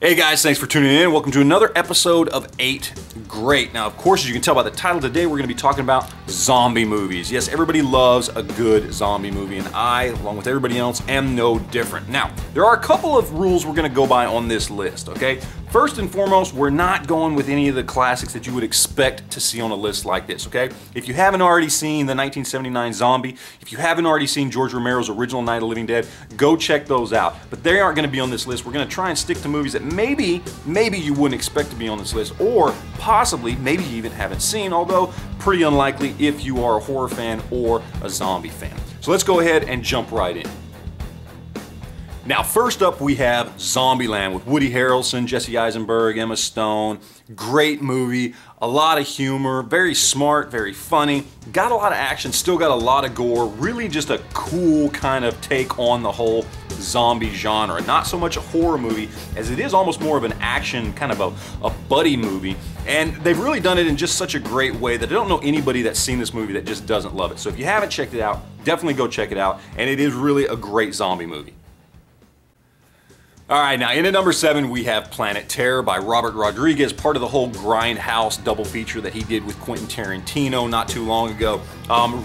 Hey guys, thanks for tuning in. Welcome to another episode of 8 Great. Now, of course, as you can tell by the title today, we're going to be talking about zombie movies. Yes, everybody loves a good zombie movie, and I, along with everybody else, am no different. Now, there are a couple of rules we're going to go by on this list, okay? First and foremost, we're not going with any of the classics that you would expect to see on a list like this, okay? If you haven't already seen the 1979 Zombie, if you haven't already seen George Romero's original Night of the Living Dead, go check those out. But they aren't going to be on this list. We're going to try and stick to movies that maybe you wouldn't expect to be on this list, or possibly maybe you even haven't seen, although pretty unlikely if you are a horror fan or a zombie fan. So let's go ahead and jump right in. Now, first up, we have Zombieland with Woody Harrelson, Jesse Eisenberg, Emma Stone. Great movie, a lot of humor, very smart, very funny. Got a lot of action, still got a lot of gore. Really just a cool kind of take on the whole zombie genre. Not so much a horror movie as it is almost more of an action, kind of a buddy movie. And they've really done it in just such a great way that I don't know anybody that's seen this movie that just doesn't love it. So if you haven't checked it out, definitely go check it out. And it is really a great zombie movie. Alright, now in at number 7 we have Planet Terror by Robert Rodriguez, part of the whole Grindhouse double feature that he did with Quentin Tarantino not too long ago.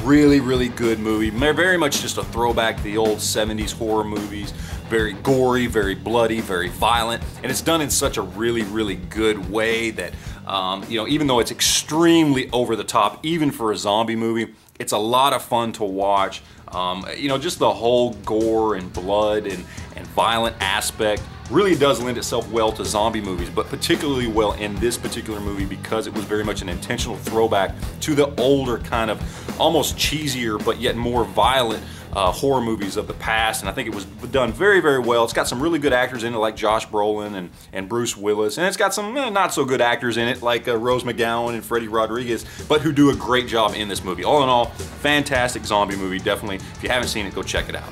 Really good movie. Very much just a throwback to the old 70s horror movies. Very gory, very bloody, very violent, and it's done in such a really good way that, even though it's extremely over the top, even for a zombie movie, it's a lot of fun to watch. Just the whole gore and blood and violent aspect really does lend itself well to zombie movies, but particularly well in this particular movie because it was very much an intentional throwback to the older kind of almost cheesier but yet more violent horror movies of the past, and I think it was done very well. It's got some really good actors in it like Josh Brolin and Bruce Willis, and it's got some not so good actors in it like Rose McGowan and Freddie Rodriguez, but who do a great job in this movie. All in all, fantastic zombie movie. Definitely, if you haven't seen it, go check it out.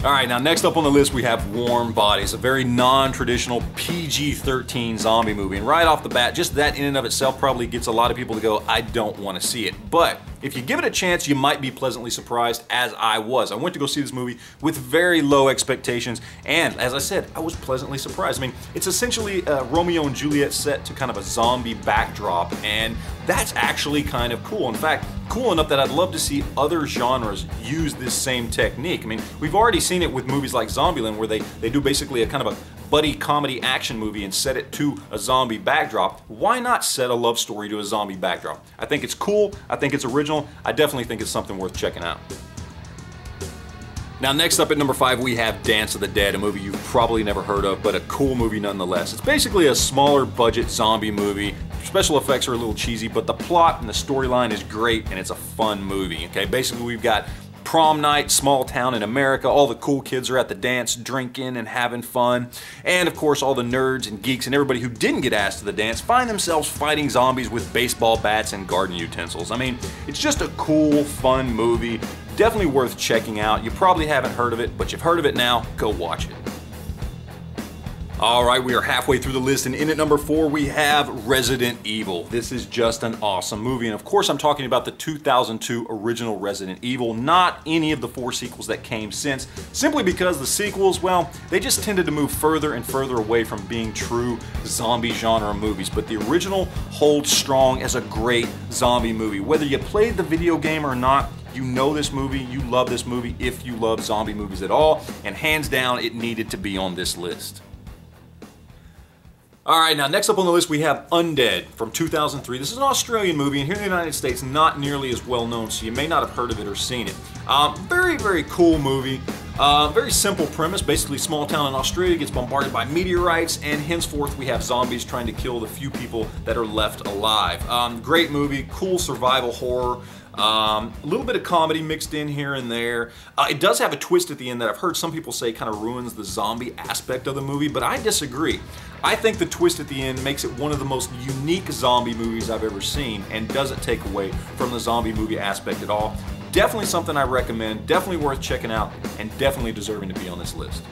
Alright, now next up on the list we have Warm Bodies, a very non-traditional PG-13 zombie movie. And right off the bat, just that in and of itself probably gets a lot of people to go, I don't want to see it. But if you give it a chance, you might be pleasantly surprised, as I was. I went to go see this movie with very low expectations, and as I said, I was pleasantly surprised. I mean, it's essentially Romeo and Juliet set to kind of a zombie backdrop, and that's actually kind of cool. In fact, cool enough that I'd love to see other genres use this same technique. I mean, we've already seen it with movies like Zombieland, where they do basically a kind of a buddy comedy action movie and set it to a zombie backdrop. Why not set a love story to a zombie backdrop? I think it's cool, I think it's original, I definitely think it's something worth checking out. Now next up at number 5 we have Dance of the Dead, a movie you've probably never heard of, but a cool movie nonetheless. It's basically a smaller budget zombie movie. Special effects are a little cheesy, but the plot and the storyline is great, and it's a fun movie. Okay, basically we've got prom night, small town in America. All the cool kids are at the dance, drinking and having fun. And of course, all the nerds and geeks and everybody who didn't get asked to the dance find themselves fighting zombies with baseball bats and garden utensils. I mean, it's just a cool, fun movie. Definitely worth checking out. You probably haven't heard of it, but you've heard of it now. Go watch it. Alright, we are halfway through the list, and in at number 4 we have Resident Evil. This is just an awesome movie, and of course I'm talking about the 2002 original Resident Evil, not any of the 4 sequels that came since, simply because the sequels, well, they just tended to move further and further away from being true zombie genre movies, but the original holds strong as a great zombie movie. Whether you played the video game or not, you know this movie, you love this movie if you love zombie movies at all, and hands down it needed to be on this list. Alright, now next up on the list we have Undead from 2003. This is an Australian movie, and here in the United States not nearly as well known, so you may not have heard of it or seen it. Very cool movie. Very simple premise. Basically, small town in Australia gets bombarded by meteorites, and henceforth we have zombies trying to kill the few people that are left alive. Great movie, cool survival horror. A little bit of comedy mixed in here and there. It does have a twist at the end that I've heard some people say kind of ruins the zombie aspect of the movie, but I disagree. I think the twist at the end makes it one of the most unique zombie movies I've ever seen and doesn't take away from the zombie movie aspect at all. Definitely something I recommend, definitely worth checking out, and definitely deserving to be on this list.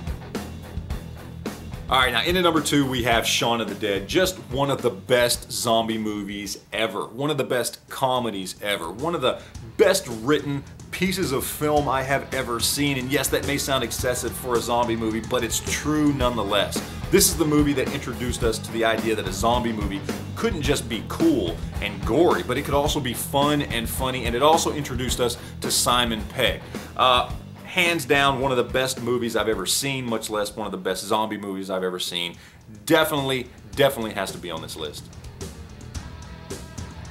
Alright, now in at number 2 we have Shaun of the Dead. Just one of the best zombie movies ever. One of the best comedies ever. One of the best written pieces of film I have ever seen. And yes, that may sound excessive for a zombie movie, but it's true nonetheless. This is the movie that introduced us to the idea that a zombie movie couldn't just be cool and gory, but it could also be fun and funny, and it also introduced us to Simon Pegg. Hands down, one of the best movies I've ever seen, much less one of the best zombie movies I've ever seen. Definitely has to be on this list.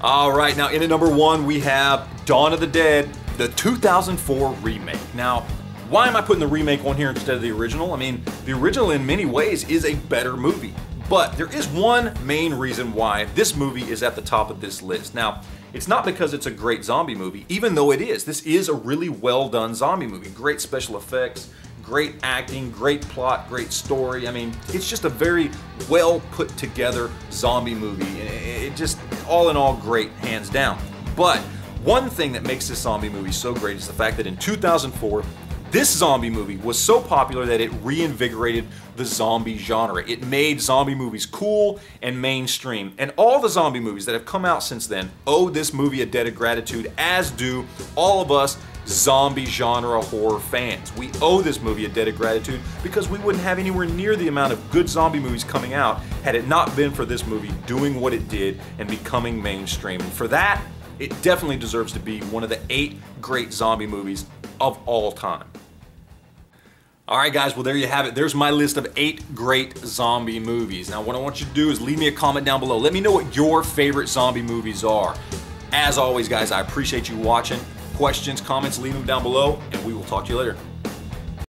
All right, now in at number 1, we have Dawn of the Dead, the 2004 remake. Now, why am I putting the remake on here instead of the original? I mean, the original in many ways is a better movie, but there is one main reason why this movie is at the top of this list. Now, it's not because it's a great zombie movie, even though it is. This is a really well done zombie movie. Great special effects, great acting, great plot, great story. I mean, it's just a very well put together zombie movie. It just, all in all, great, hands down. But one thing that makes this zombie movie so great is the fact that in 2004, this zombie movie was so popular that it reinvigorated the zombie genre. It made zombie movies cool and mainstream. And all the zombie movies that have come out since then owe this movie a debt of gratitude, as do all of us zombie genre horror fans. We owe this movie a debt of gratitude because we wouldn't have anywhere near the amount of good zombie movies coming out had it not been for this movie doing what it did and becoming mainstream. And for that, it definitely deserves to be one of the 8 great zombie movies of all time. Alright guys, well there you have it. There's my list of 8 great zombie movies. Now what I want you to do is leave me a comment down below. Let me know what your favorite zombie movies are. As always guys, I appreciate you watching. Questions, comments, leave them down below, and we will talk to you later.